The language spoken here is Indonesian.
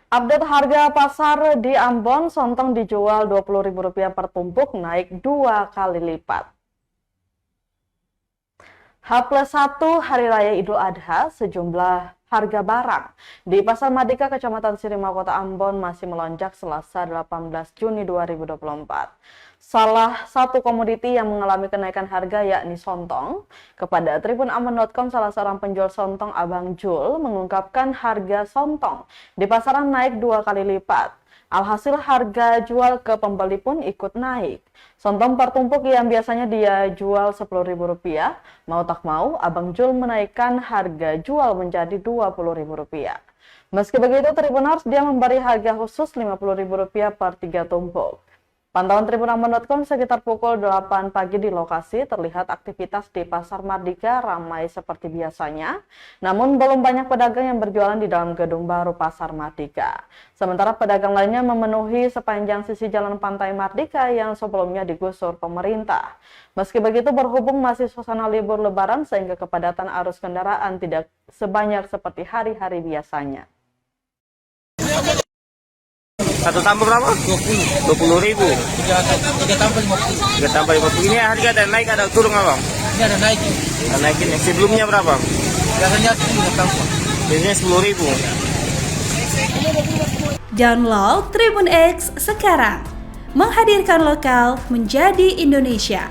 Update harga pasar di Ambon, Sontong dijual Rp20.000 per tumpuk, naik 2 kali lipat. H+1 Hari Raya Idul Adha, sejumlah harga barang di Pasar Madika, Kecamatan Sirima, Kota Ambon masih melonjak Selasa 18 Juni 2024. Salah satu komoditi yang mengalami kenaikan harga yakni sontong. Kepada tribunambon.com, salah seorang penjual sontong, Abang Jul, mengungkapkan harga sontong di pasaran naik 2 kali lipat. Alhasil harga jual ke pembeli pun ikut naik. Sontong per tumpuk yang biasanya dia jual Rp10.000, mau tak mau Abang Jul menaikkan harga jual menjadi Rp20.000. Meski begitu, Tribuners dia memberi harga khusus Rp50.000 per 3 tumpuk. Pantauan tribunambon.com, sekitar pukul 8 pagi di lokasi terlihat aktivitas di Pasar Mardika ramai seperti biasanya. Namun belum banyak pedagang yang berjualan di dalam gedung baru Pasar Mardika. Sementara pedagang lainnya memenuhi sepanjang sisi jalan pantai Mardika yang sebelumnya digusur pemerintah. Meski begitu, berhubung masih suasana libur lebaran sehingga kepadatan arus kendaraan tidak sebanyak seperti hari-hari biasanya. Satu tambah berapa? 20.000. Tiga tambah 50. 3 tambah 50. Ini harga ada naik ada turun abang? Ini ada naik. Ada naikin. Sebelumnya berapa? Biasanya 10 tambah. Biasanya 10.000. Download Tribun X sekarang, menghadirkan lokal menjadi Indonesia.